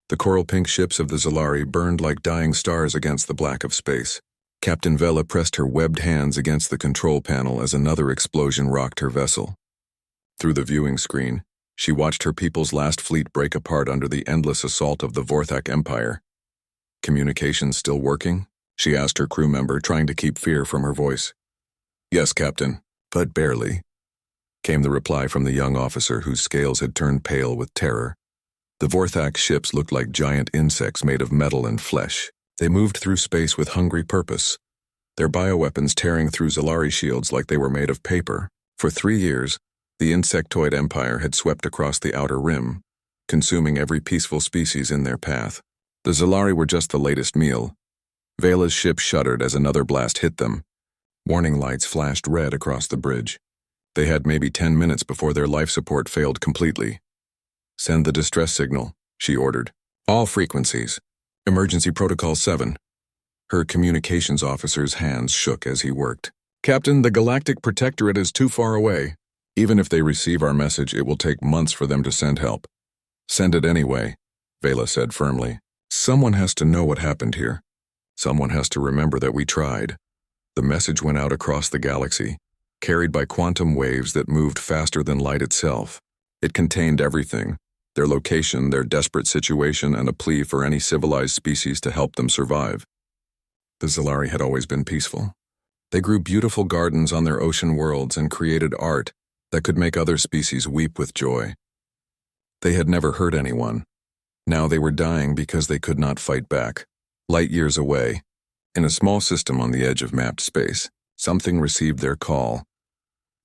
The coral pink ships of the Zalari burned like dying stars against the black of space. Captain Vela pressed her webbed hands against the control panel as another explosion rocked her vessel. Through the viewing screen, she watched her people's last fleet break apart under the endless assault of the Vorthak Empire. "Communications still working?" she asked her crew member, trying to keep fear from her voice. "Yes, Captain, but barely," came the reply from the young officer whose scales had turned pale with terror. The Vorthak ships looked like giant insects made of metal and flesh. They moved through space with hungry purpose, their bioweapons tearing through Zalari shields like they were made of paper. For 3 years, the insectoid empire had swept across the outer rim, consuming every peaceful species in their path. The Zalari were just the latest meal. Vela's ship shuddered as another blast hit them. Warning lights flashed red across the bridge. They had maybe 10 minutes before their life support failed completely. "Send the distress signal," she ordered. "All frequencies. Emergency Protocol 7. Her communications officer's hands shook as he worked. "Captain, the Galactic Protectorate is too far away. Even if they receive our message, it will take months for them to send help." "Send it anyway," Vela said firmly. "Someone has to know what happened here. Someone has to remember that we tried." The message went out across the galaxy, carried by quantum waves that moved faster than light itself. It contained everything: their location, their desperate situation, and a plea for any civilized species to help them survive. The Zalari had always been peaceful. They grew beautiful gardens on their ocean worlds and created art that could make other species weep with joy. They had never hurt anyone. Now they were dying because they could not fight back. Light years away, in a small system on the edge of mapped space, something received their call.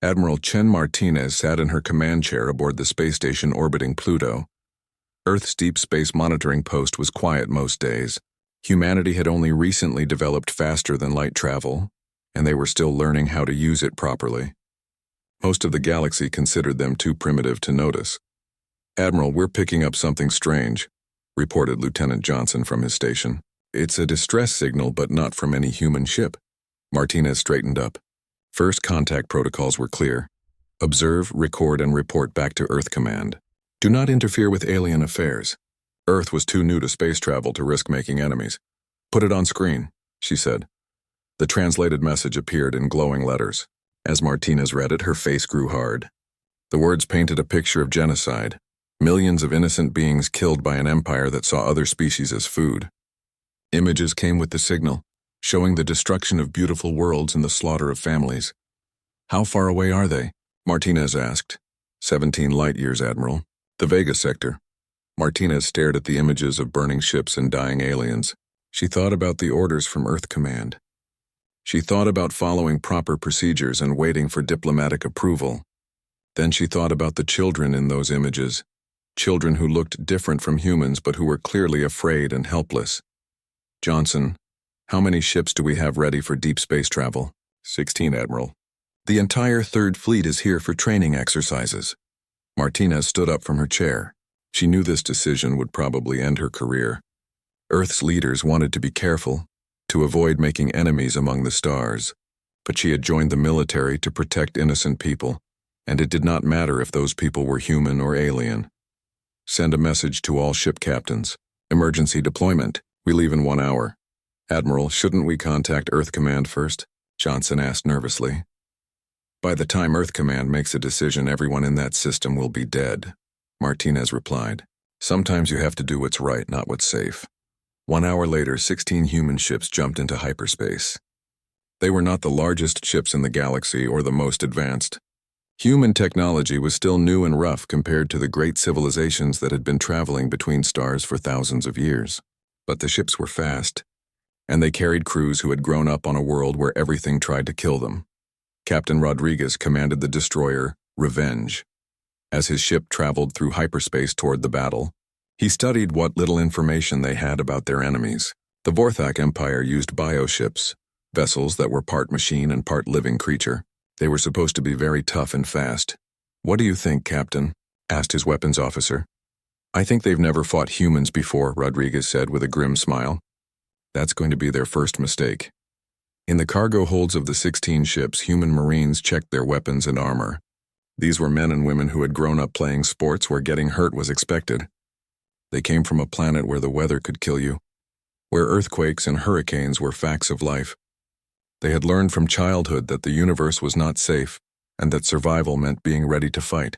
Admiral Chen Martinez sat in her command chair aboard the space station orbiting Pluto. Earth's deep space monitoring post was quiet most days. Humanity had only recently developed faster than light travel, and they were still learning how to use it properly. Most of the galaxy considered them too primitive to notice. "Admiral, we're picking up something strange," reported Lieutenant Johnson from his station. "It's a distress signal, but not from any human ship." Martinez straightened up. First contact protocols were clear. Observe, record, and report back to Earth Command. Do not interfere with alien affairs. Earth was too new to space travel to risk making enemies. "Put it on screen," she said. The translated message appeared in glowing letters. As Martinez read it, her face grew hard. The words painted a picture of genocide. Millions of innocent beings killed by an empire that saw other species as food. Images came with the signal, showing the destruction of beautiful worlds and the slaughter of families. "How far away are they?" Martinez asked. 17 light years, Admiral. The Vega sector." Martinez stared at the images of burning ships and dying aliens. She thought about the orders from Earth Command. She thought about following proper procedures and waiting for diplomatic approval. Then she thought about the children in those images. Children who looked different from humans but who were clearly afraid and helpless. "Johnson, how many ships do we have ready for deep space travel?" 16, Admiral. "The entire Third Fleet is here for training exercises." Martinez stood up from her chair. She knew this decision would probably end her career. Earth's leaders wanted to be careful, to avoid making enemies among the stars. But she had joined the military to protect innocent people, and it did not matter if those people were human or alien. "Send a message to all ship captains. Emergency deployment. We leave in 1 hour." "Admiral, shouldn't we contact Earth Command first?" Johnson asked nervously. "By the time Earth Command makes a decision, everyone in that system will be dead," Martinez replied. "Sometimes you have to do what's right, not what's safe." 1 hour later, 16 human ships jumped into hyperspace. They were not the largest ships in the galaxy or the most advanced. Human technology was still new and rough compared to the great civilizations that had been traveling between stars for thousands of years. But the ships were fast, and they carried crews who had grown up on a world where everything tried to kill them. Captain Rodriguez commanded the destroyer Revenge. As his ship traveled through hyperspace toward the battle, he studied what little information they had about their enemies. The Vorthak Empire used bioships, vessels that were part machine and part living creature. They were supposed to be very tough and fast. "What do you think, Captain?" asked his weapons officer. "I think they've never fought humans before," Rodriguez said with a grim smile. "That's going to be their first mistake." In the cargo holds of the 16 ships, human Marines checked their weapons and armor. These were men and women who had grown up playing sports where getting hurt was expected. They came from a planet where the weather could kill you, where earthquakes and hurricanes were facts of life. They had learned from childhood that the universe was not safe and that survival meant being ready to fight.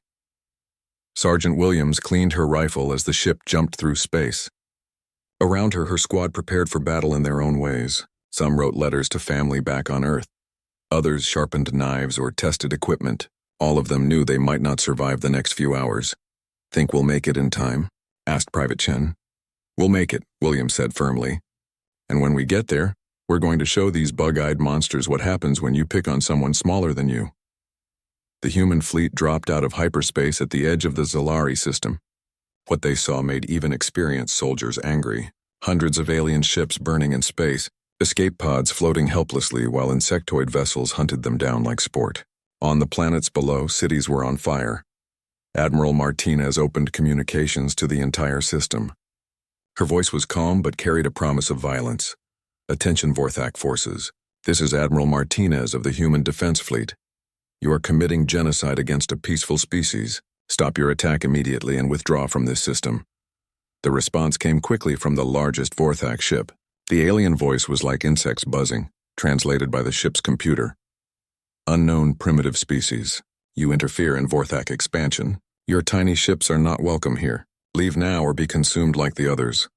Sergeant Williams cleaned her rifle as the ship jumped through space. Around her, her squad prepared for battle in their own ways. Some wrote letters to family back on Earth. Others sharpened knives or tested equipment. All of them knew they might not survive the next few hours. "Think we'll make it in time?" asked Private Chen. "We'll make it," Williams said firmly. "And when we get there, we're going to show these bug-eyed monsters what happens when you pick on someone smaller than you." The human fleet dropped out of hyperspace at the edge of the Zalari system. What they saw made even experienced soldiers angry. Hundreds of alien ships burning in space, escape pods floating helplessly while insectoid vessels hunted them down like sport. On the planets below, cities were on fire. Admiral Martinez opened communications to the entire system. Her voice was calm but carried a promise of violence. "Attention, Vorthak forces. This is Admiral Martinez of the Human Defense Fleet. You are committing genocide against a peaceful species. Stop your attack immediately and withdraw from this system." The response came quickly from the largest Vorthak ship. The alien voice was like insects buzzing, translated by the ship's computer. "Unknown primitive species. You interfere in Vorthak expansion. Your tiny ships are not welcome here. Leave now or be consumed like the others."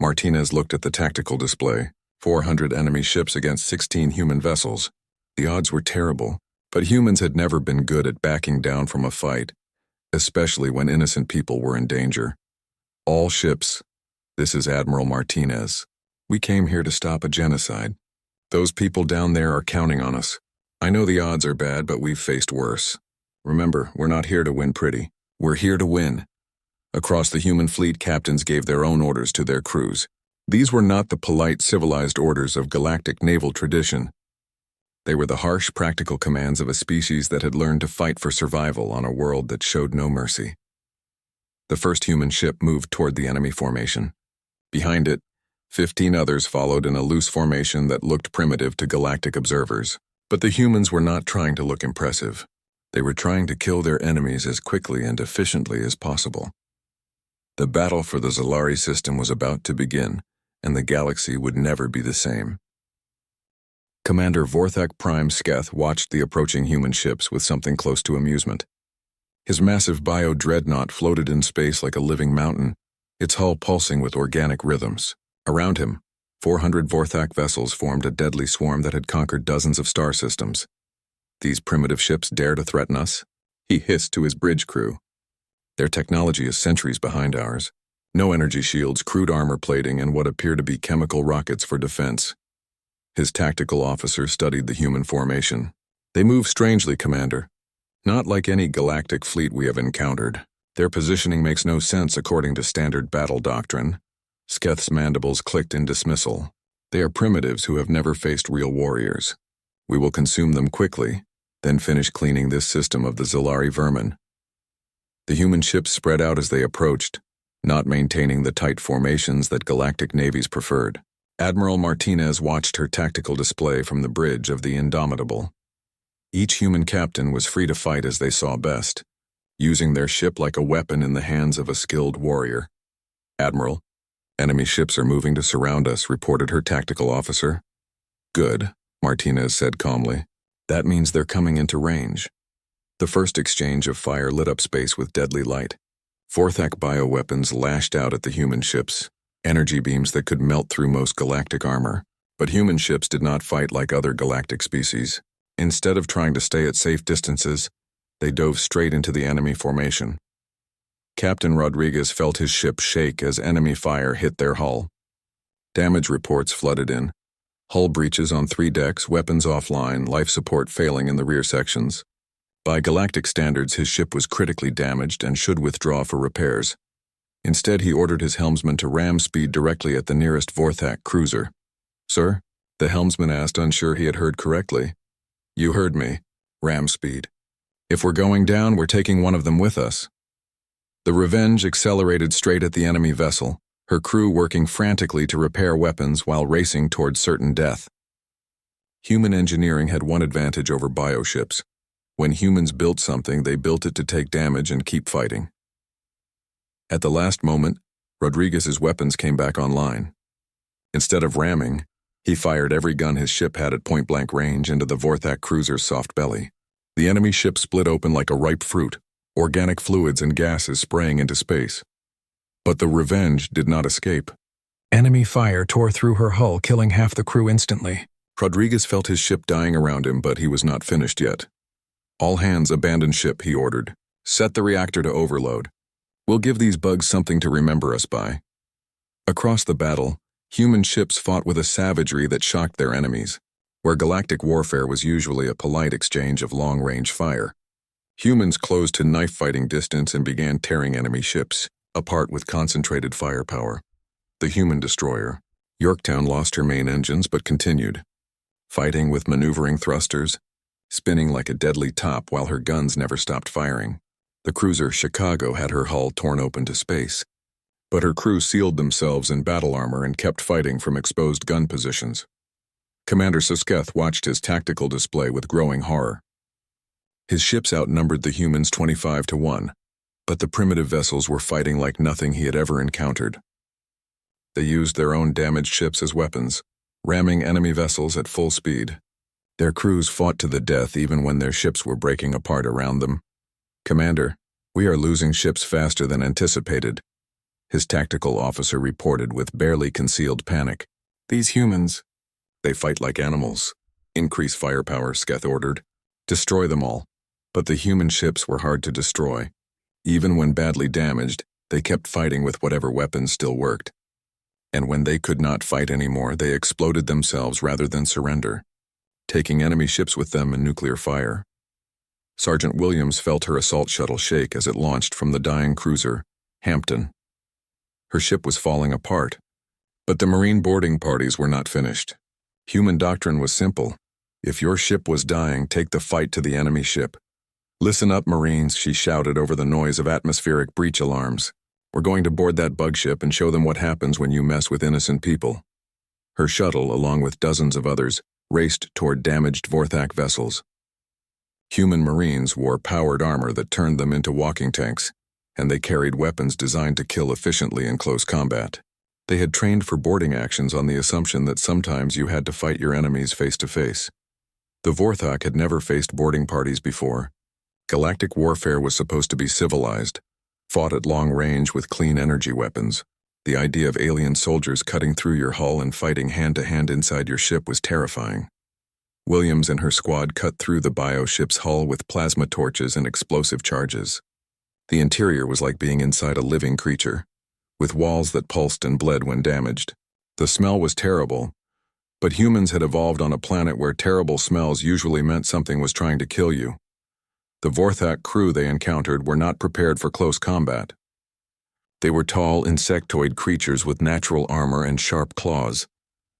Martinez looked at the tactical display. 400 enemy ships against 16 human vessels. The odds were terrible, but humans had never been good at backing down from a fight, especially when innocent people were in danger. "All ships, this is Admiral Martinez. We came here to stop a genocide. Those people down there are counting on us. I know the odds are bad, but we've faced worse. Remember, we're not here to win pretty. We're here to win." Across the human fleet, captains gave their own orders to their crews. These were not the polite, civilized orders of galactic naval tradition. They were the harsh, practical commands of a species that had learned to fight for survival on a world that showed no mercy. The first human ship moved toward the enemy formation. Behind it, 15 others followed in a loose formation that looked primitive to galactic observers. But the humans were not trying to look impressive. They were trying to kill their enemies as quickly and efficiently as possible. The battle for the Zalari system was about to begin, and the galaxy would never be the same. Commander Vorthak Prime Sketh watched the approaching human ships with something close to amusement. His massive bio-dreadnought floated in space like a living mountain, its hull pulsing with organic rhythms. Around him, 400 Vorthak vessels formed a deadly swarm that had conquered dozens of star systems. "These primitive ships dare to threaten us?" he hissed to his bridge crew. "Their technology is centuries behind ours. No energy shields, crude armor plating, and what appear to be chemical rockets for defense." His tactical officer studied the human formation. "They move strangely, Commander. Not like any galactic fleet we have encountered. Their positioning makes no sense according to standard battle doctrine." Sketh's mandibles clicked in dismissal. "They are primitives who have never faced real warriors. We will consume them quickly, then finish cleaning this system of the Zalari vermin." The human ships spread out as they approached, not maintaining the tight formations that galactic navies preferred. Admiral Martinez watched her tactical display from the bridge of the Indomitable. Each human captain was free to fight as they saw best, using their ship like a weapon in the hands of a skilled warrior. "Admiral, enemy ships are moving to surround us," reported her tactical officer. "Good," Martinez said calmly. "That means they're coming into range." The first exchange of fire lit up space with deadly light. Vorthak bioweapons lashed out at the human ships, energy beams that could melt through most galactic armor. But human ships did not fight like other galactic species. Instead of trying to stay at safe distances, they dove straight into the enemy formation. Captain Rodriguez felt his ship shake as enemy fire hit their hull. Damage reports flooded in. Hull breaches on 3 decks, weapons offline, life support failing in the rear sections. By galactic standards, his ship was critically damaged and should withdraw for repairs. Instead, he ordered his helmsman to ram speed directly at the nearest Vorthak cruiser. "Sir?" the helmsman asked, unsure he had heard correctly. "You heard me. Ram speed. If we're going down, we're taking one of them with us." The Revenge accelerated straight at the enemy vessel, her crew working frantically to repair weapons while racing towards certain death. Human engineering had one advantage over bioships. When humans built something, they built it to take damage and keep fighting. At the last moment, Rodriguez's weapons came back online. Instead of ramming, he fired every gun his ship had at point-blank range into the Vorthak cruiser's soft belly. The enemy ship split open like a ripe fruit, organic fluids and gases spraying into space. But the Revenge did not escape. Enemy fire tore through her hull, killing half the crew instantly. Rodriguez felt his ship dying around him, but he was not finished yet. All hands abandon ship, he ordered. Set the reactor to overload. We'll give these bugs something to remember us by. Across the battle, human ships fought with a savagery that shocked their enemies. Where galactic warfare was usually a polite exchange of long-range fire, humans closed to knife-fighting distance and began tearing enemy ships apart with concentrated firepower. The human destroyer, Yorktown, lost her main engines but continued, fighting with maneuvering thrusters, spinning like a deadly top while her guns never stopped firing. The cruiser Chicago had her hull torn open to space, but her crew sealed themselves in battle armor and kept fighting from exposed gun positions. Commander Susketh watched his tactical display with growing horror. His ships outnumbered the humans 25-1, but the primitive vessels were fighting like nothing he had ever encountered. They used their own damaged ships as weapons, ramming enemy vessels at full speed. Their crews fought to the death even when their ships were breaking apart around them. "Commander, we are losing ships faster than anticipated," his tactical officer reported with barely concealed panic. "These humans, they fight like animals." "Increase firepower," Sketh ordered. "Destroy them all." But the human ships were hard to destroy. Even when badly damaged, they kept fighting with whatever weapons still worked. And when they could not fight anymore, they exploded themselves rather than surrender, taking enemy ships with them in nuclear fire. Sergeant Williams felt her assault shuttle shake as it launched from the dying cruiser, Hampton. Her ship was falling apart, but the Marine boarding parties were not finished. Human doctrine was simple. If your ship was dying, take the fight to the enemy ship. "Listen up, Marines," she shouted over the noise of atmospheric breach alarms. "We're going to board that bug ship and show them what happens when you mess with innocent people." Her shuttle, along with dozens of others, raced toward damaged Vorthak vessels. Human Marines wore powered armor that turned them into walking tanks, and they carried weapons designed to kill efficiently in close combat. They had trained for boarding actions on the assumption that sometimes you had to fight your enemies face to face. The Vorthak had never faced boarding parties before. Galactic warfare was supposed to be civilized, fought at long range with clean energy weapons. The idea of alien soldiers cutting through your hull and fighting hand-to-hand inside your ship was terrifying. Williams and her squad cut through the bio-ship's hull with plasma torches and explosive charges. The interior was like being inside a living creature, with walls that pulsed and bled when damaged. The smell was terrible, but humans had evolved on a planet where terrible smells usually meant something was trying to kill you. The Vorthak crew they encountered were not prepared for close combat. They were tall, insectoid creatures with natural armor and sharp claws,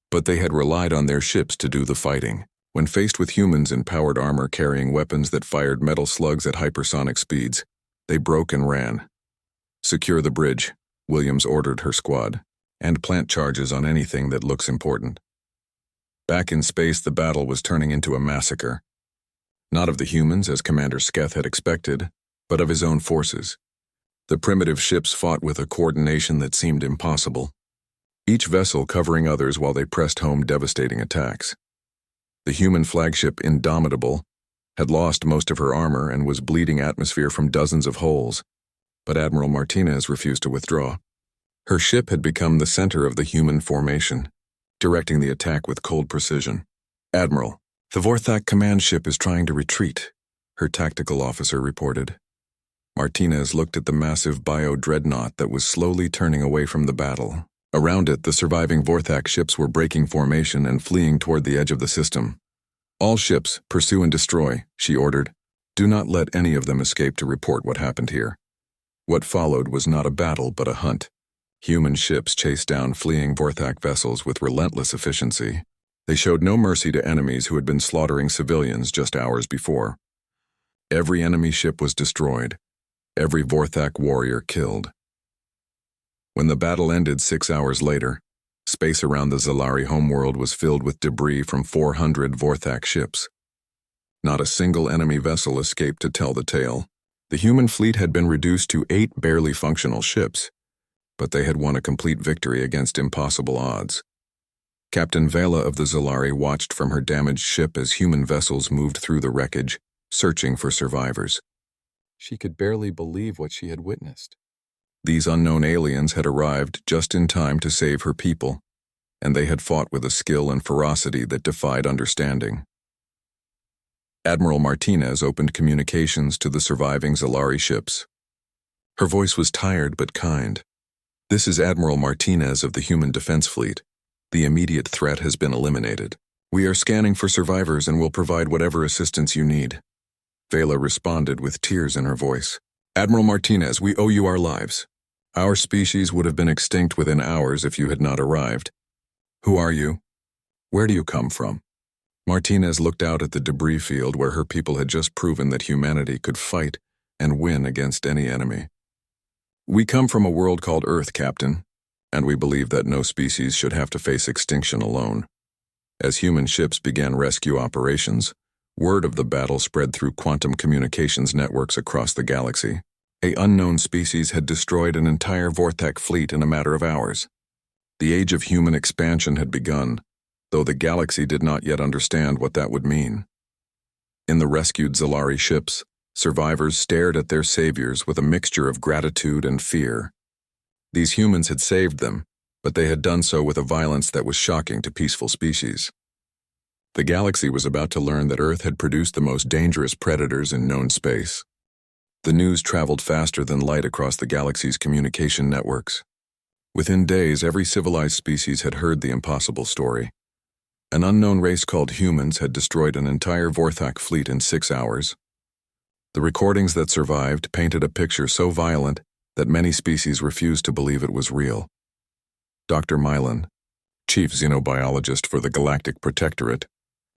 but they had relied on their ships to do the fighting. When faced with humans in powered armor carrying weapons that fired metal slugs at hypersonic speeds, they broke and ran. "Secure the bridge," Williams ordered her squad, "and plant charges on anything that looks important." Back in space, the battle was turning into a massacre. Not of the humans, as Commander Sketh had expected, but of his own forces. The primitive ships fought with a coordination that seemed impossible, each vessel covering others while they pressed home devastating attacks. The human flagship Indomitable had lost most of her armor and was bleeding atmosphere from dozens of holes, but Admiral Martinez refused to withdraw. Her ship had become the center of the human formation, directing the attack with cold precision. "Admiral, the Vorthak command ship is trying to retreat," her tactical officer reported. Martinez looked at the massive bio-dreadnought that was slowly turning away from the battle. Around it, the surviving Vorthak ships were breaking formation and fleeing toward the edge of the system. "All ships, pursue and destroy," she ordered. "Do not let any of them escape to report what happened here." What followed was not a battle but a hunt. Human ships chased down fleeing Vorthak vessels with relentless efficiency. They showed no mercy to enemies who had been slaughtering civilians just hours before. Every enemy ship was destroyed, every Vorthak warrior killed. When the battle ended 6 hours later, space around the Zalari homeworld was filled with debris from 400 Vorthak ships. Not a single enemy vessel escaped to tell the tale. The human fleet had been reduced to 8 barely functional ships, but they had won a complete victory against impossible odds. Captain Vela of the Zolari watched from her damaged ship as human vessels moved through the wreckage, searching for survivors. She could barely believe what she had witnessed. These unknown aliens had arrived just in time to save her people, and they had fought with a skill and ferocity that defied understanding. Admiral Martinez opened communications to the surviving Zolari ships. Her voice was tired but kind. "This is Admiral Martinez of the Human Defense Fleet. The immediate threat has been eliminated. We are scanning for survivors and will provide whatever assistance you need." Vela responded with tears in her voice. "Admiral Martinez, we owe you our lives. Our species would have been extinct within hours if you had not arrived. Who are you? Where do you come from?" Martinez looked out at the debris field where her people had just proven that humanity could fight and win against any enemy. "We come from a world called Earth, Captain, and we believe that no species should have to face extinction alone." As human ships began rescue operations, word of the battle spread through quantum communications networks across the galaxy. An unknown species had destroyed an entire Vorthak fleet in a matter of hours. The age of human expansion had begun, though the galaxy did not yet understand what that would mean. In the rescued Zolari ships, survivors stared at their saviors with a mixture of gratitude and fear. These humans had saved them, but they had done so with a violence that was shocking to peaceful species. The galaxy was about to learn that Earth had produced the most dangerous predators in known space. The news traveled faster than light across the galaxy's communication networks. Within days, every civilized species had heard the impossible story. An unknown race called humans had destroyed an entire Vorthak fleet in 6 hours. The recordings that survived painted a picture so violent that many species refused to believe it was real. Dr. Milan, chief xenobiologist for the Galactic Protectorate,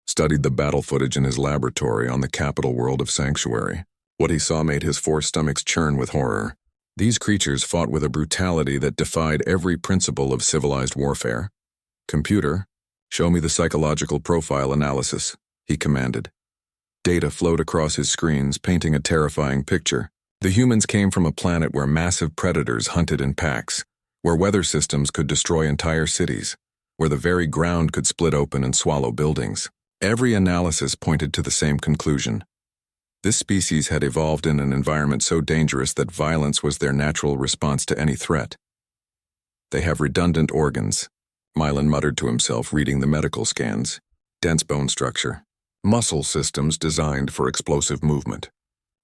studied the battle footage in his laboratory on the capital world of Sanctuary. What he saw made his 4 stomachs churn with horror. These creatures fought with a brutality that defied every principle of civilized warfare. "Computer, show me the psychological profile analysis," he commanded. Data flowed across his screens, painting a terrifying picture. The humans came from a planet where massive predators hunted in packs, where weather systems could destroy entire cities, where the very ground could split open and swallow buildings. Every analysis pointed to the same conclusion. This species had evolved in an environment so dangerous that violence was their natural response to any threat. "They have redundant organs," Milan muttered to himself, reading the medical scans. "Dense bone structure, muscle systems designed for explosive movement,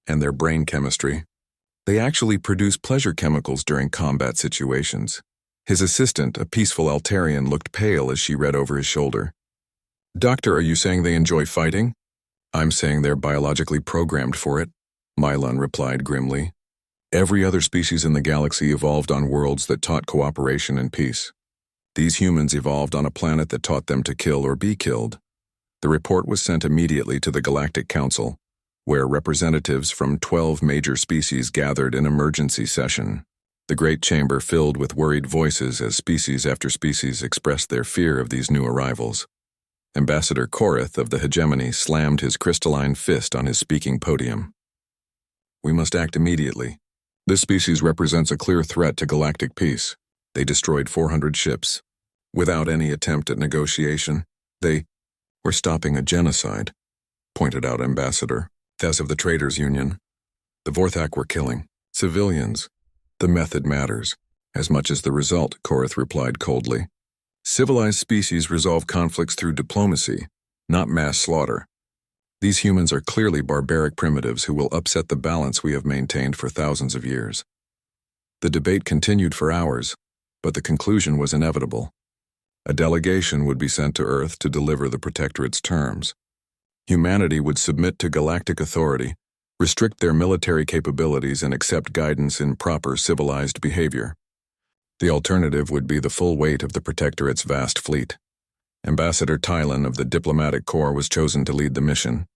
and their brain chemistry. They actually produce pleasure chemicals during combat situations." His assistant, a peaceful Altarian, looked pale as she read over his shoulder. "Doctor, are you saying they enjoy fighting?" "I'm saying they're biologically programmed for it," Milan replied grimly. "Every other species in the galaxy evolved on worlds that taught cooperation and peace. These humans evolved on a planet that taught them to kill or be killed." The report was sent immediately to the Galactic Council, where representatives from 12 major species gathered in emergency session. The great chamber filled with worried voices as species after species expressed their fear of these new arrivals. Ambassador Korath of the Hegemony slammed his crystalline fist on his speaking podium. "We must act immediately. This species represents a clear threat to galactic peace. They destroyed 400 ships. Without any attempt at negotiation, they were stopping a genocide," pointed out Ambassador. "As of the Traders Union, the Vorthak were killing civilians. The method matters as much as the result," Korath replied coldly. "Civilized species resolve conflicts through diplomacy, not mass slaughter. These humans are clearly barbaric primitives who will upset the balance we have maintained for thousands of years." The debate continued for hours, but the conclusion was inevitable. A delegation would be sent to Earth to deliver the Protectorate's terms. Humanity would submit to galactic authority, restrict their military capabilities, and accept guidance in proper civilized behavior. The alternative would be the full weight of the Protectorate's vast fleet. Ambassador Tylan of the Diplomatic Corps was chosen to lead the mission.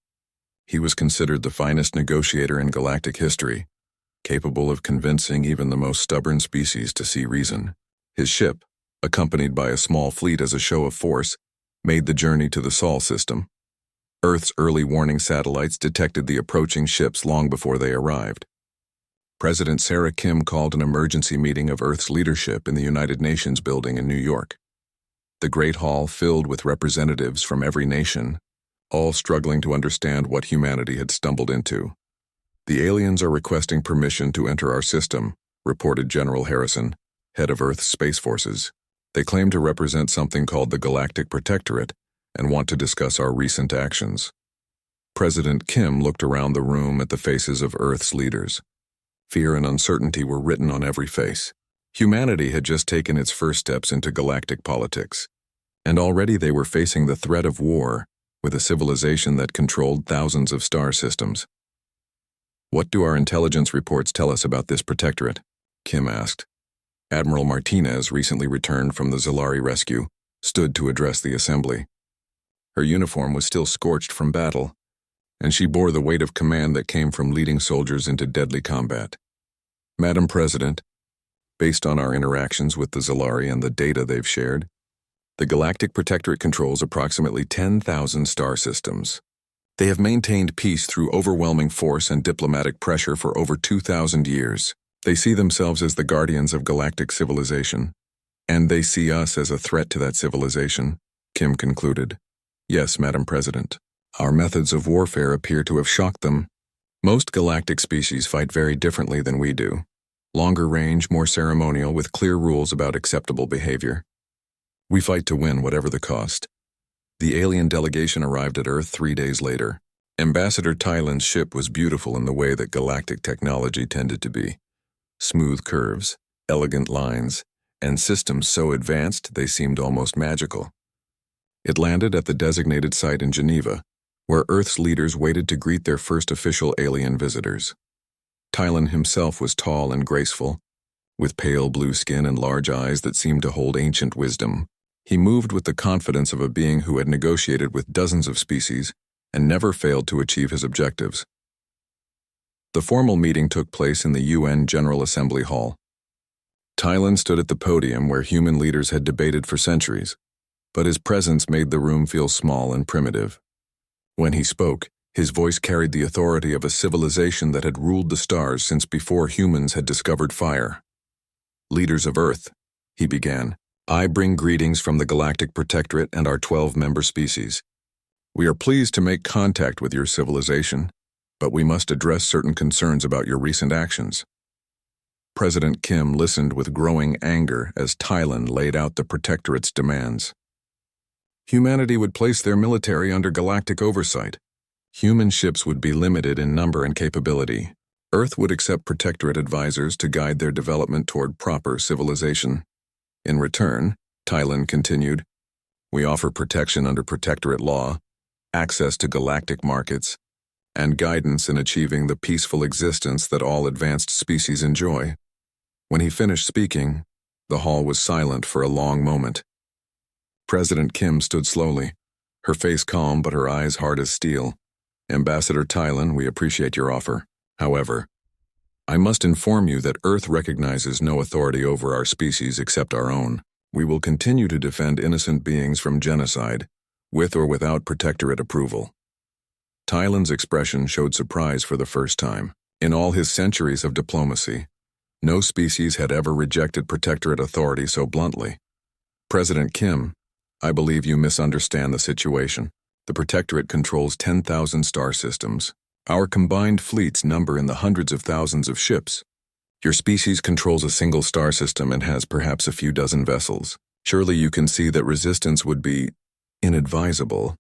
He was considered the finest negotiator in galactic history, capable of convincing even the most stubborn species to see reason. His ship, accompanied by a small fleet as a show of force, made the journey to the Sol system. Earth's early warning satellites detected the approaching ships long before they arrived. President Sarah Kim called an emergency meeting of Earth's leadership in the United Nations building in New York. The Great Hall filled with representatives from every nation, all struggling to understand what humanity had stumbled into. "The aliens are requesting permission to enter our system," reported General Harrison, head of Earth's Space Forces. "They claim to represent something called the Galactic Protectorate and want to discuss our recent actions." President Kim looked around the room at the faces of Earth's leaders. Fear and uncertainty were written on every face. Humanity had just taken its first steps into galactic politics, and already they were facing the threat of war with a civilization that controlled thousands of star systems. "What do our intelligence reports tell us about this protectorate?" Kim asked. Admiral Martinez, recently returned from the Zalari rescue, stood to address the assembly. Her uniform was still scorched from battle, and she bore the weight of command that came from leading soldiers into deadly combat. "Madam President, based on our interactions with the Zalari and the data they've shared, the Galactic Protectorate controls approximately 10,000 star systems. They have maintained peace through overwhelming force and diplomatic pressure for over 2,000 years. They see themselves as the guardians of galactic civilization, and they see us as a threat to that civilization," Kim concluded. "Yes, Madam President. Our methods of warfare appear to have shocked them. Most galactic species fight very differently than we do. Longer range, more ceremonial, with clear rules about acceptable behavior. We fight to win, whatever the cost." The alien delegation arrived at Earth 3 days later. Ambassador Tylen's ship was beautiful in the way that galactic technology tended to be. Smooth curves, elegant lines, and systems so advanced they seemed almost magical. It landed at the designated site in Geneva, where Earth's leaders waited to greet their first official alien visitors. Tylen himself was tall and graceful, with pale blue skin and large eyes that seemed to hold ancient wisdom. He moved with the confidence of a being who had negotiated with dozens of species and never failed to achieve his objectives. The formal meeting took place in the UN General Assembly Hall. Tylen stood at the podium where human leaders had debated for centuries, but his presence made the room feel small and primitive. When he spoke, his voice carried the authority of a civilization that had ruled the stars since before humans had discovered fire. "Leaders of Earth," he began, "I bring greetings from the Galactic Protectorate and our 12-member species. We are pleased to make contact with your civilization, but we must address certain concerns about your recent actions." President Kim listened with growing anger as Tylen laid out the Protectorate's demands. Humanity would place their military under galactic oversight. Human ships would be limited in number and capability. Earth would accept Protectorate advisors to guide their development toward proper civilization. In return, Tylen continued, "We offer protection under Protectorate law, access to galactic markets, and guidance in achieving the peaceful existence that all advanced species enjoy." When he finished speaking, the hall was silent for a long moment. President Kim stood slowly, her face calm but her eyes hard as steel. "Ambassador Tylen, we appreciate your offer. However, I must inform you that Earth recognizes no authority over our species except our own. We will continue to defend innocent beings from genocide, with or without Protectorate approval." Tylen's expression showed surprise for the first time. In all his centuries of diplomacy, no species had ever rejected Protectorate authority so bluntly. "President Kim, I believe you misunderstand the situation. The Protectorate controls 10,000 star systems. Our combined fleets number in the hundreds of thousands of ships. Your species controls a single star system and has perhaps a few dozen vessels. Surely you can see that resistance would be inadvisable."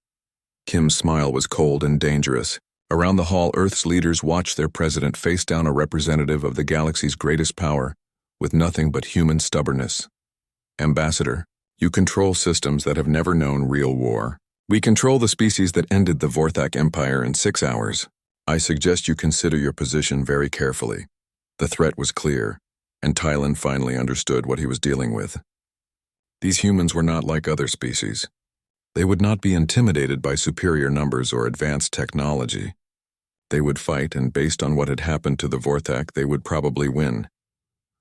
Kim's smile was cold and dangerous. Around the hall, Earth's leaders watched their president face down a representative of the galaxy's greatest power, with nothing but human stubbornness. "Ambassador, you control systems that have never known real war. We control the species that ended the Vorthak Empire in 6 hours. I suggest you consider your position very carefully." The threat was clear, and Tylen finally understood what he was dealing with. These humans were not like other species. They would not be intimidated by superior numbers or advanced technology. They would fight, and based on what had happened to the Vorthak, they would probably win.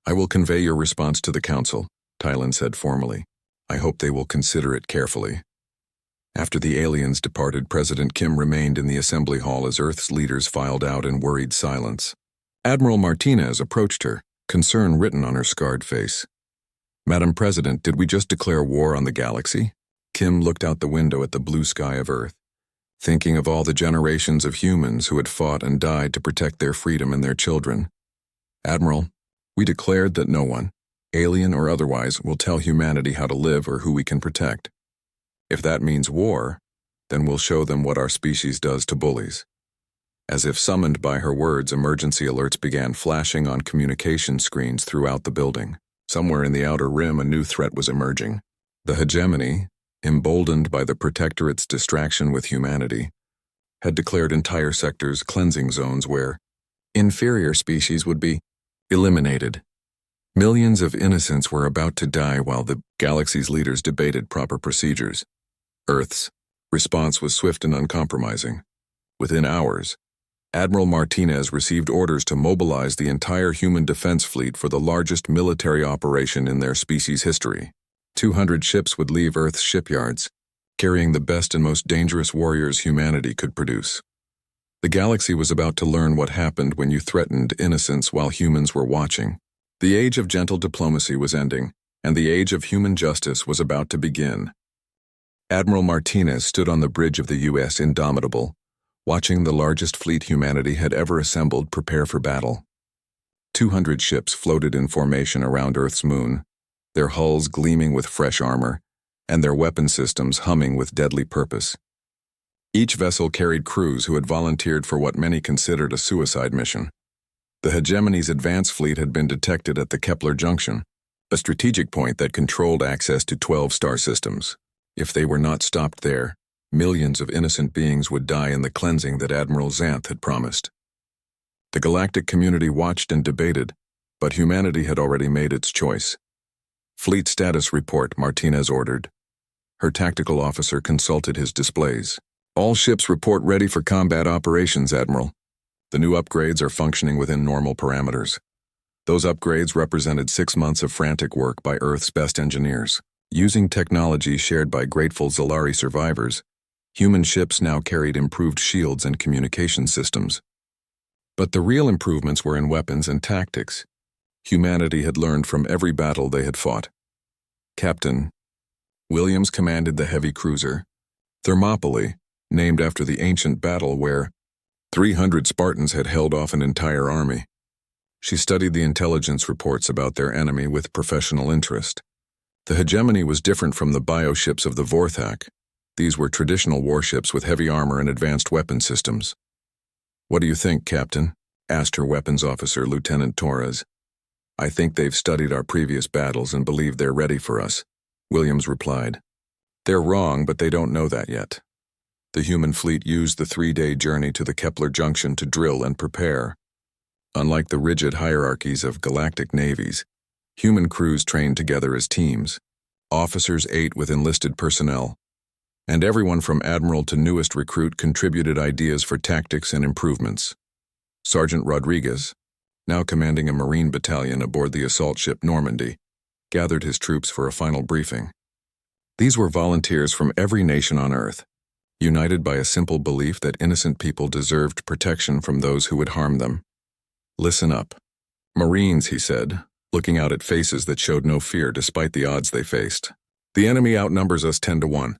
"I will convey your response to the Council," Tylen said formally. "I hope they will consider it carefully." After the aliens departed, President Kim remained in the assembly hall as Earth's leaders filed out in worried silence. Admiral Martinez approached her, concern written on her scarred face. "Madam President, did we just declare war on the galaxy?" Kim looked out the window at the blue sky of Earth, thinking of all the generations of humans who had fought and died to protect their freedom and their children. "Admiral, we declared that no one, alien or otherwise, will tell humanity how to live or who we can protect. If that means war, then we'll show them what our species does to bullies." As if summoned by her words, emergency alerts began flashing on communication screens throughout the building. Somewhere in the outer rim, a new threat was emerging. The hegemony, emboldened by the Protectorate's distraction with humanity, had declared entire sectors cleansing zones where inferior species would be eliminated. Millions of innocents were about to die while the galaxy's leaders debated proper procedures. Earth's response was swift and uncompromising. Within hours, Admiral Martinez received orders to mobilize the entire human defense fleet for the largest military operation in their species' history. 200 ships would leave Earth's shipyards, carrying the best and most dangerous warriors humanity could produce. The galaxy was about to learn what happened when you threatened innocence while humans were watching. The age of gentle diplomacy was ending, and the age of human justice was about to begin. Admiral Martinez stood on the bridge of the U.S. Indomitable, watching the largest fleet humanity had ever assembled prepare for battle. 200 ships floated in formation around Earth's moon, their hulls gleaming with fresh armor, and their weapon systems humming with deadly purpose. Each vessel carried crews who had volunteered for what many considered a suicide mission. The hegemony's advance fleet had been detected at the Kepler Junction, a strategic point that controlled access to 12 star systems. If they were not stopped there, millions of innocent beings would die in the cleansing that Admiral Xanth had promised. The galactic community watched and debated, but humanity had already made its choice. "Fleet status report," Martinez ordered. Her tactical officer consulted his displays. "All ships report ready for combat operations, Admiral. The new upgrades are functioning within normal parameters." Those upgrades represented 6 months of frantic work by Earth's best engineers. Using technology shared by grateful Zalari survivors, human ships now carried improved shields and communication systems. But the real improvements were in weapons and tactics. Humanity had learned from every battle they had fought. Captain Williams commanded the heavy cruiser Thermopylae, named after the ancient battle where 300 Spartans had held off an entire army. She studied the intelligence reports about their enemy with professional interest. The hegemony was different from the bioships of the Vorthak. These were traditional warships with heavy armor and advanced weapon systems. "What do you think, Captain?" asked her weapons officer, Lieutenant Torres. "I think they've studied our previous battles and believe they're ready for us," Williams replied. "They're wrong, but they don't know that yet. The human fleet used the 3-day journey to the Kepler Junction to drill and prepare. Unlike the rigid hierarchies of galactic navies, human crews trained together as teams. Officers ate with enlisted personnel, and everyone from admiral to newest recruit contributed ideas for tactics and improvements. Sergeant Rodriguez, now commanding a Marine battalion aboard the assault ship Normandy, gathered his troops for a final briefing. These were volunteers from every nation on Earth, united by a simple belief that innocent people deserved protection from those who would harm them. "Listen up. Marines," he said, looking out at faces that showed no fear despite the odds they faced. "The enemy outnumbers us 10 to 1.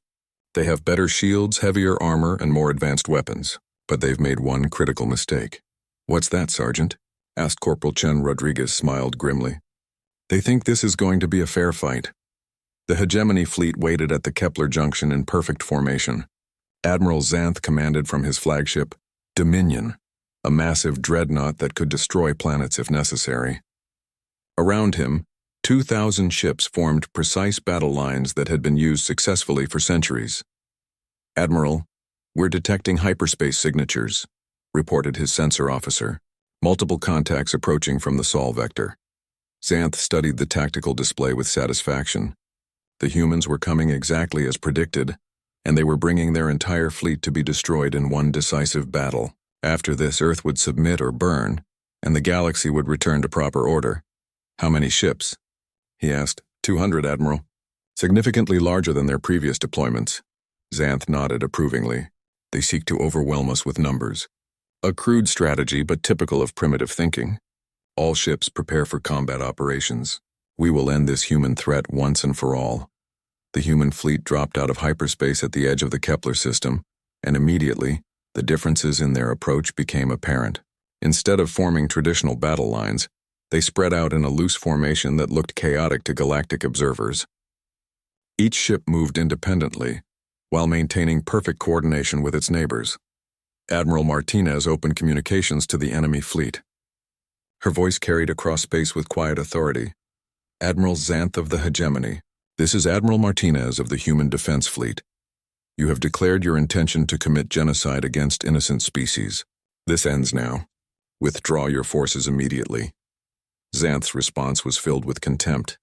They have better shields, heavier armor, and more advanced weapons, but they've made one critical mistake." "What's that, Sergeant?" asked Corporal Chen. Rodriguez smiled grimly. "They think this is going to be a fair fight." The hegemony fleet waited at the Kepler Junction in perfect formation. Admiral Xanth commanded from his flagship, Dominion, a massive dreadnought that could destroy planets if necessary. Around him, 2,000 ships formed precise battle lines that had been used successfully for centuries. "Admiral, we're detecting hyperspace signatures," reported his sensor officer. "Multiple contacts approaching from the Sol vector." Xanth studied the tactical display with satisfaction. The humans were coming exactly as predicted, and they were bringing their entire fleet to be destroyed in one decisive battle. After this, Earth would submit or burn, and the galaxy would return to proper order. "How many ships?" he asked. 200, Admiral. Significantly larger than their previous deployments. Xanth nodded approvingly. "They seek to overwhelm us with numbers. A crude strategy, but typical of primitive thinking. All ships prepare for combat operations. We will end this human threat once and for all. The human fleet dropped out of hyperspace at the edge of the Kepler system, and immediately, the differences in their approach became apparent. Instead of forming traditional battle lines, they spread out in a loose formation that looked chaotic to galactic observers. Each ship moved independently, while maintaining perfect coordination with its neighbors. Admiral Martinez opened communications to the enemy fleet. Her voice carried across space with quiet authority. Admiral Xanth of the Hegemony, this is Admiral Martinez of the Human Defense Fleet. You have declared your intention to commit genocide against innocent species. This ends now. Withdraw your forces immediately. Xanth's response was filled with contempt.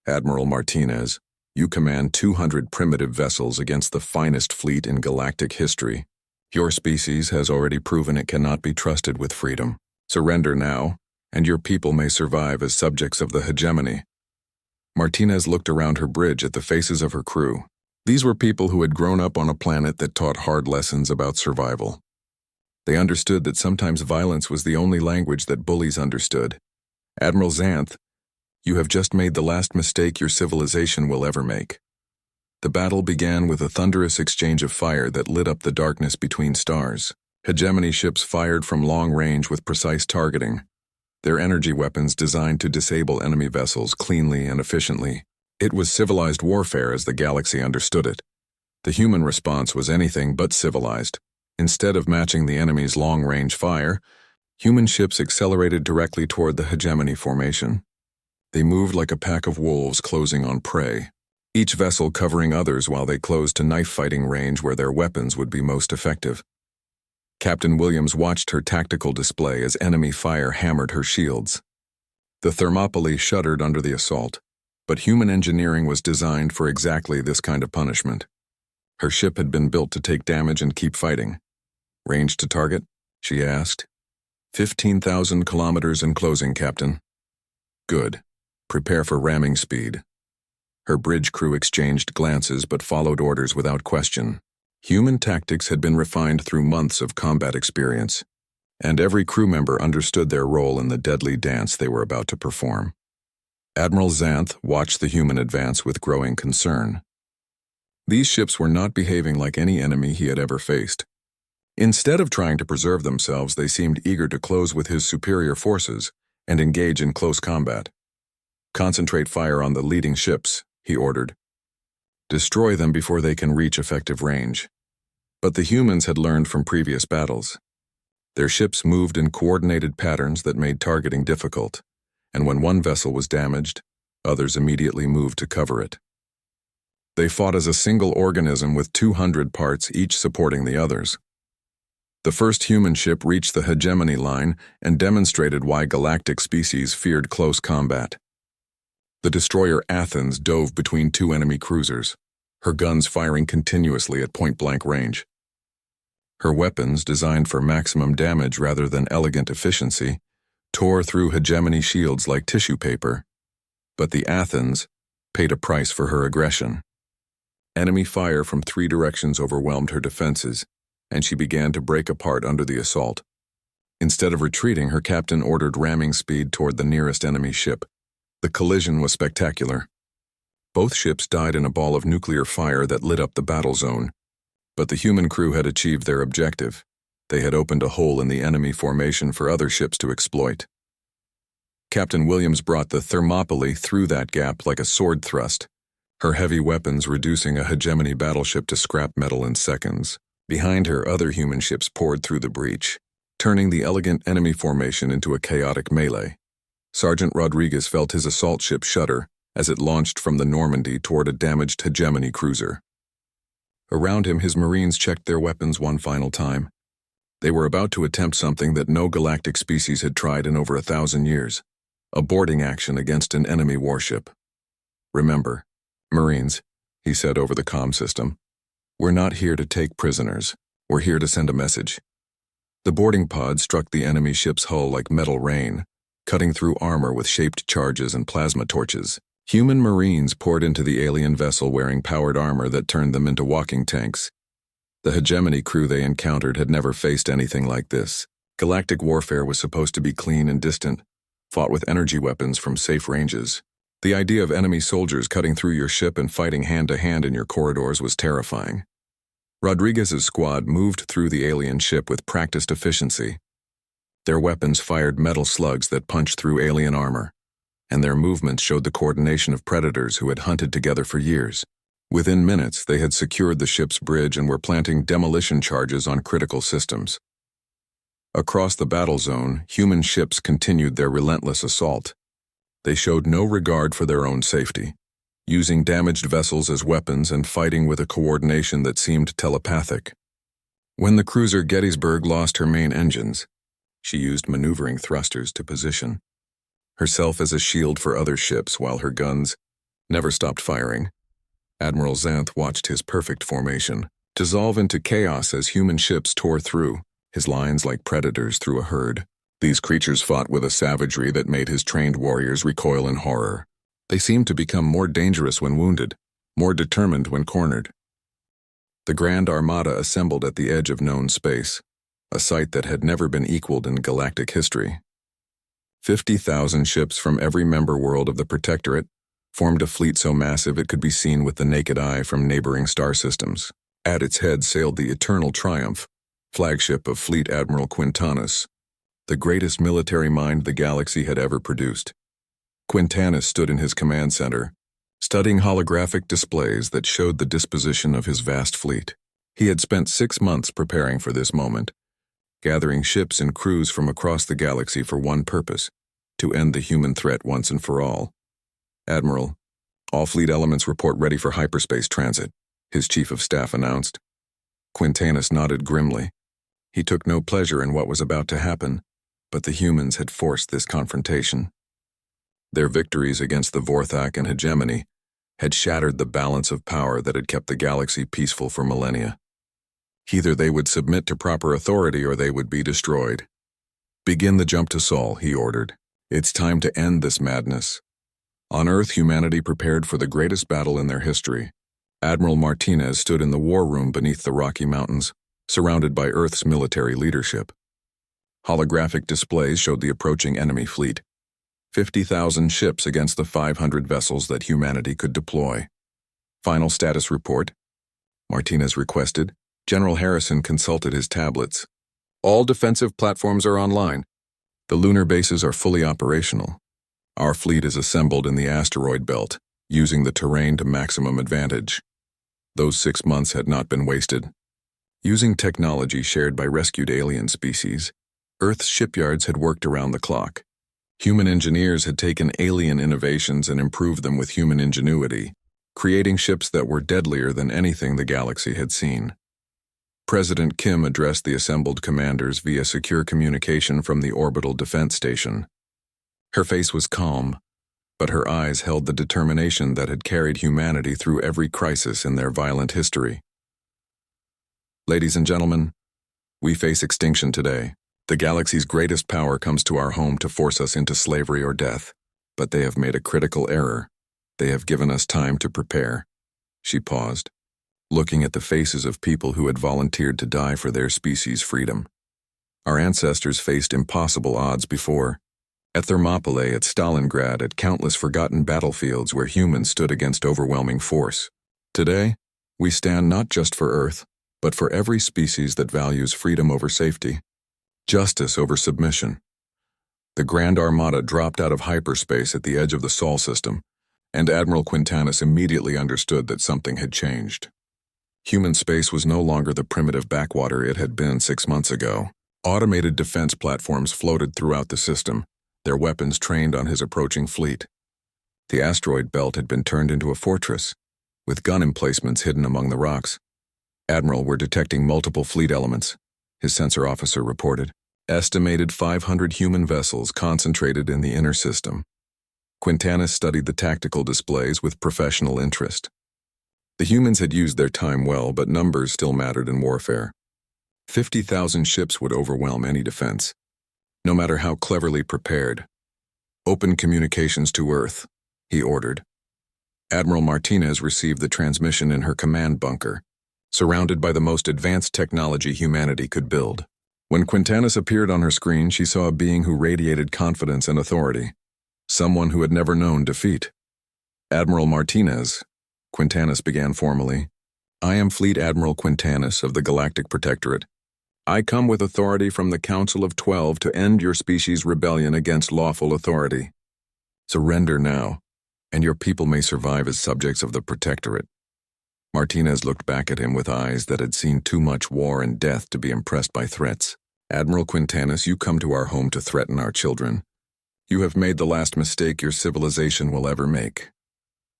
Admiral Martinez, you command 200 primitive vessels against the finest fleet in galactic history. Your species has already proven it cannot be trusted with freedom. Surrender now, and your people may survive as subjects of the hegemony. Martinez looked around her bridge at the faces of her crew. These were people who had grown up on a planet that taught hard lessons about survival. They understood that sometimes violence was the only language that bullies understood. Admiral Xanth, you have just made the last mistake your civilization will ever make. The battle began with a thunderous exchange of fire that lit up the darkness between stars. Hegemony ships fired from long range with precise targeting, their energy weapons designed to disable enemy vessels cleanly and efficiently. It was civilized warfare as the galaxy understood it. The human response was anything but civilized. Instead of matching the enemy's long-range fire, human ships accelerated directly toward the hegemony formation. They moved like a pack of wolves closing on prey, each vessel covering others while they closed to knife-fighting range where their weapons would be most effective. Captain Williams watched her tactical display as enemy fire hammered her shields. The Thermopylae shuddered under the assault, but human engineering was designed for exactly this kind of punishment. Her ship had been built to take damage and keep fighting. Range to target? She asked. 15,000 kilometers in closing, Captain. Good. Prepare for ramming speed. Her bridge crew exchanged glances but followed orders without question. Human tactics had been refined through months of combat experience, and every crew member understood their role in the deadly dance they were about to perform. Admiral Xanth watched the human advance with growing concern. These ships were not behaving like any enemy he had ever faced. Instead of trying to preserve themselves, they seemed eager to close with his superior forces and engage in close combat. Concentrate fire on the leading ships, he ordered. Destroy them before they can reach effective range. But the humans had learned from previous battles. Their ships moved in coordinated patterns that made targeting difficult, and when one vessel was damaged, others immediately moved to cover it. They fought as a single organism with 200 parts, each supporting the others. The first human ship reached the hegemony line and demonstrated why galactic species feared close combat. The destroyer Athens dove between two enemy cruisers, her guns firing continuously at point-blank range. Her weapons, designed for maximum damage rather than elegant efficiency, tore through hegemony shields like tissue paper. But the Athens paid a price for her aggression. Enemy fire from 3 directions overwhelmed her defenses, and she began to break apart under the assault. Instead of retreating, her captain ordered ramming speed toward the nearest enemy ship. The collision was spectacular. Both ships died in a ball of nuclear fire that lit up the battle zone. But the human crew had achieved their objective. They had opened a hole in the enemy formation for other ships to exploit. Captain Williams brought the Thermopylae through that gap like a sword thrust, her heavy weapons reducing a hegemony battleship to scrap metal in seconds. Behind her, other human ships poured through the breach, turning the elegant enemy formation into a chaotic melee. Sergeant Rodriguez felt his assault ship shudder as it launched from the Normandy toward a damaged hegemony cruiser. Around him, his Marines checked their weapons one final time. They were about to attempt something that no galactic species had tried in over 1,000 years, a boarding action against an enemy warship. Remember, Marines, he said over the comm system, we're not here to take prisoners. We're here to send a message. The boarding pod struck the enemy ship's hull like metal rain, cutting through armor with shaped charges and plasma torches. Human Marines poured into the alien vessel wearing powered armor that turned them into walking tanks. The hegemony crew they encountered had never faced anything like this. Galactic warfare was supposed to be clean and distant, fought with energy weapons from safe ranges. The idea of enemy soldiers cutting through your ship and fighting hand-to-hand in your corridors was terrifying. Rodriguez's squad moved through the alien ship with practiced efficiency. Their weapons fired metal slugs that punched through alien armor, and their movements showed the coordination of predators who had hunted together for years. Within minutes, they had secured the ship's bridge and were planting demolition charges on critical systems. Across the battle zone, human ships continued their relentless assault. They showed no regard for their own safety, using damaged vessels as weapons and fighting with a coordination that seemed telepathic. When the cruiser Gettysburg lost her main engines, she used maneuvering thrusters to position herself as a shield for other ships while her guns never stopped firing. Admiral Xanth watched his perfect formation dissolve into chaos as human ships tore through, his lines like predators through a herd. These creatures fought with a savagery that made his trained warriors recoil in horror. They seemed to become more dangerous when wounded, more determined when cornered. The Grand Armada assembled at the edge of known space, a sight that had never been equaled in galactic history. 50,000 ships from every member world of the Protectorate formed a fleet so massive it could be seen with the naked eye from neighboring star systems. At its head sailed the Eternal Triumph, flagship of Fleet Admiral Quintanus, the greatest military mind the galaxy had ever produced. Quintanus stood in his command center, studying holographic displays that showed the disposition of his vast fleet. He had spent 6 months preparing for this moment, gathering ships and crews from across the galaxy for one purpose: to end the human threat once and for all. "Admiral, all fleet elements report ready for hyperspace transit," his chief of staff announced. Quintanus nodded grimly. He took no pleasure in what was about to happen, but the humans had forced this confrontation. Their victories against the Vorthak and hegemony had shattered the balance of power that had kept the galaxy peaceful for millennia. Either they would submit to proper authority or they would be destroyed. "Begin the jump to Sol," he ordered. "It's time to end this madness." On Earth, humanity prepared for the greatest battle in their history. Admiral Martinez stood in the war room beneath the Rocky Mountains, surrounded by Earth's military leadership. Holographic displays showed the approaching enemy fleet. 50,000 ships against the 500 vessels that humanity could deploy. "Final status report," Martinez requested. General Harrison consulted his tablets. "All defensive platforms are online. The lunar bases are fully operational. Our fleet is assembled in the asteroid belt, using the terrain to maximum advantage." Those 6 months had not been wasted. Using technology shared by rescued alien species, Earth's shipyards had worked around the clock. Human engineers had taken alien innovations and improved them with human ingenuity, creating ships that were deadlier than anything the galaxy had seen. President Kim addressed the assembled commanders via secure communication from the orbital defense station. Her face was calm, but her eyes held the determination that had carried humanity through every crisis in their violent history. "Ladies and gentlemen, we face extinction today. The galaxy's greatest power comes to our home to force us into slavery or death, but they have made a critical error. They have given us time to prepare." She paused, looking at the faces of people who had volunteered to die for their species' freedom. "Our ancestors faced impossible odds before. At Thermopylae, at Stalingrad, at countless forgotten battlefields where humans stood against overwhelming force. Today, we stand not just for Earth, but for every species that values freedom over safety, justice over submission." The Grand Armada dropped out of hyperspace at the edge of the Sol system, and Admiral Quintanus immediately understood that something had changed. Human space was no longer the primitive backwater it had been 6 months ago. Automated defense platforms floated throughout the system, their weapons trained on his approaching fleet. The asteroid belt had been turned into a fortress, with gun emplacements hidden among the rocks. "Admiral, we're detecting multiple fleet elements," his sensor officer reported. "Estimated 500 human vessels concentrated in the inner system." Quintanus studied the tactical displays with professional interest. The humans had used their time well, but numbers still mattered in warfare. 50,000 ships would overwhelm any defense, no matter how cleverly prepared. "Open communications to Earth," he ordered. Admiral Martinez received the transmission in her command bunker, surrounded by the most advanced technology humanity could build. When Quintanis appeared on her screen, she saw a being who radiated confidence and authority, someone who had never known defeat. Admiral Martinez, Quintanis began formally. I am Fleet Admiral Quintanis of the Galactic Protectorate. I come with authority from the Council of 12 to end your species' rebellion against lawful authority. Surrender now, and your people may survive as subjects of the Protectorate. Martinez looked back at him with eyes that had seen too much war and death to be impressed by threats. Admiral Quintanis, you come to our home to threaten our children. You have made the last mistake your civilization will ever make.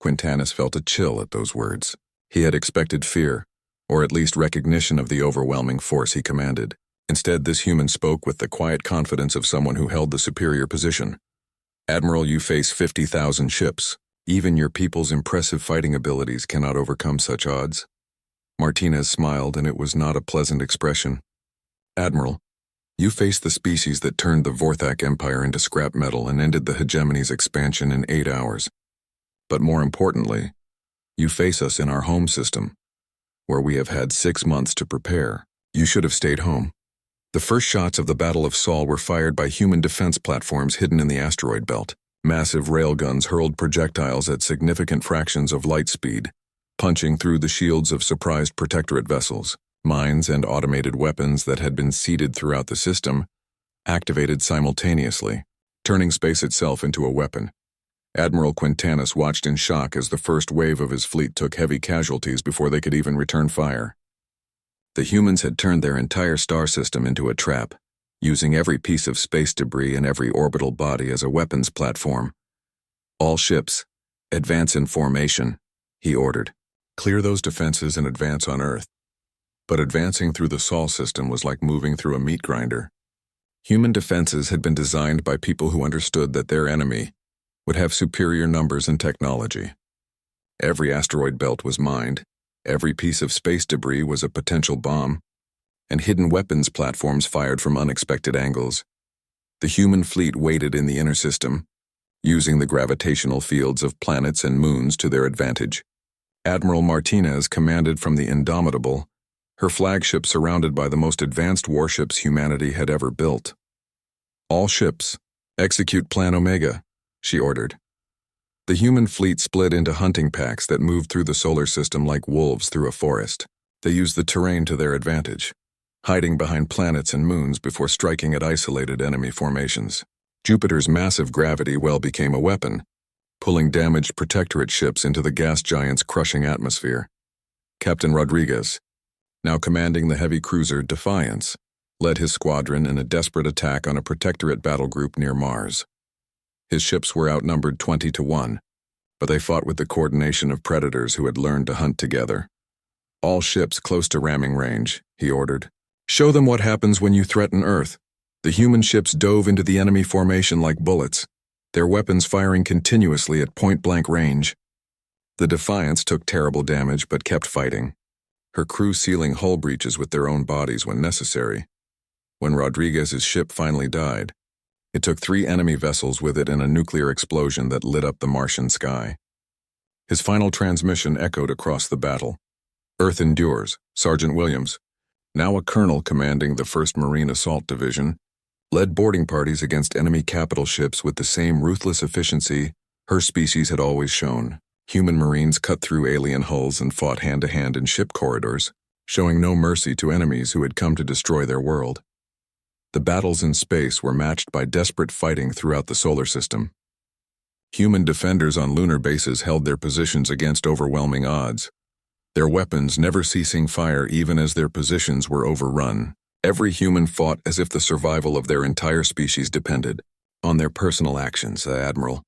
Quintanis felt a chill at those words. He had expected fear, or at least recognition of the overwhelming force he commanded. Instead, this human spoke with the quiet confidence of someone who held the superior position. Admiral, you face 50,000 ships. Even your people's impressive fighting abilities cannot overcome such odds. Martinez smiled, and it was not a pleasant expression. Admiral, you face the species that turned the Vorthak Empire into scrap metal and ended the hegemony's expansion in 8 hours. But more importantly, you face us in our home system, where we have had 6 months to prepare. You should have stayed home. The first shots of the Battle of Sol were fired by human defense platforms hidden in the asteroid belt. Massive railguns hurled projectiles at significant fractions of light speed, punching through the shields of surprised Protectorate vessels. Mines and automated weapons that had been seeded throughout the system activated simultaneously, turning space itself into a weapon. Admiral Quintanis watched in shock as the first wave of his fleet took heavy casualties before they could even return fire. The humans had turned their entire star system into a trap, using every piece of space debris and every orbital body as a weapons platform. All ships, advance in formation, he ordered. Clear those defenses and advance on Earth. But advancing through the Sol system was like moving through a meat grinder. Human defenses had been designed by people who understood that their enemy would have superior numbers and technology. Every asteroid belt was mined, every piece of space debris was a potential bomb, and hidden weapons platforms fired from unexpected angles. The human fleet waited in the inner system, using the gravitational fields of planets and moons to their advantage. Admiral Martinez commanded from the Indomitable, her flagship surrounded by the most advanced warships humanity had ever built. All ships, execute Plan Omega, she ordered. The human fleet split into hunting packs that moved through the solar system like wolves through a forest. They used the terrain to their advantage, hiding behind planets and moons before striking at isolated enemy formations. Jupiter's massive gravity well became a weapon, pulling damaged Protectorate ships into the gas giant's crushing atmosphere. Captain Rodriguez, now commanding the heavy cruiser Defiance, led his squadron in a desperate attack on a Protectorate battle group near Mars. His ships were outnumbered 20-1, but they fought with the coordination of predators who had learned to hunt together. All ships close to ramming range, he ordered. Show them what happens when you threaten Earth. The human ships dove into the enemy formation like bullets, their weapons firing continuously at point-blank range. The Defiance took terrible damage but kept fighting, her crew sealing hull breaches with their own bodies when necessary. When Rodriguez's ship finally died, it took 3 enemy vessels with it in a nuclear explosion that lit up the Martian sky. His final transmission echoed across the battle. Earth endures, Sergeant Williams, now a colonel commanding the 1st Marine Assault Division, led boarding parties against enemy capital ships with the same ruthless efficiency her species had always shown. Human Marines cut through alien hulls and fought hand-to-hand in ship corridors, showing no mercy to enemies who had come to destroy their world. The battles in space were matched by desperate fighting throughout the solar system. Human defenders on lunar bases held their positions against overwhelming odds, their weapons never ceasing fire even as their positions were overrun. Every human fought as if the survival of their entire species depended on their personal actions, Admiral.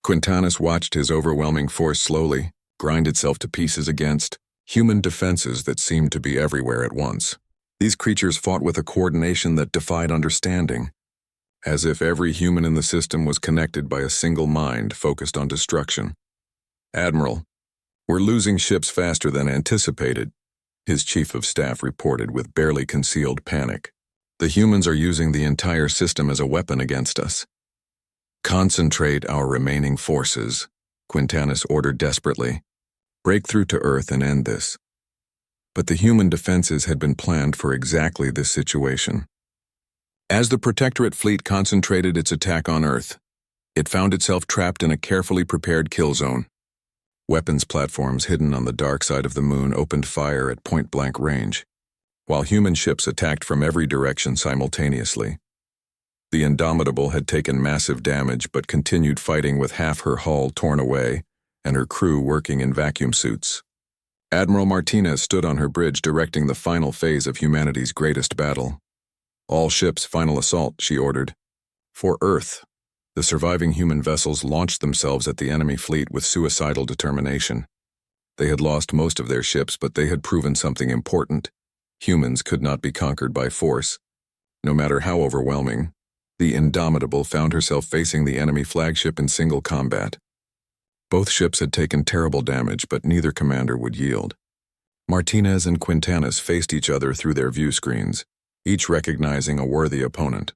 Quintanis watched his overwhelming force slowly grind itself to pieces against human defenses that seemed to be everywhere at once. These creatures fought with a coordination that defied understanding, as if every human in the system was connected by a single mind focused on destruction. Admiral, we're losing ships faster than anticipated, his chief of staff reported with barely concealed panic. The humans are using the entire system as a weapon against us. Concentrate our remaining forces, Quintanis ordered desperately. Break through to Earth and end this. But the human defenses had been planned for exactly this situation. As the Protectorate fleet concentrated its attack on Earth, it found itself trapped in a carefully prepared kill zone. Weapons platforms hidden on the dark side of the moon opened fire at point-blank range, while human ships attacked from every direction simultaneously. The Indomitable had taken massive damage but continued fighting with half her hull torn away and her crew working in vacuum suits. Admiral Martinez stood on her bridge directing the final phase of humanity's greatest battle. All ships, final assault, she ordered. For Earth, the surviving human vessels launched themselves at the enemy fleet with suicidal determination. They had lost most of their ships, but they had proven something important. Humans could not be conquered by force. No matter how overwhelming, the Indomitable found herself facing the enemy flagship in single combat. Both ships had taken terrible damage, but neither commander would yield. Martinez and Quintanas faced each other through their view screens, each recognizing a worthy opponent.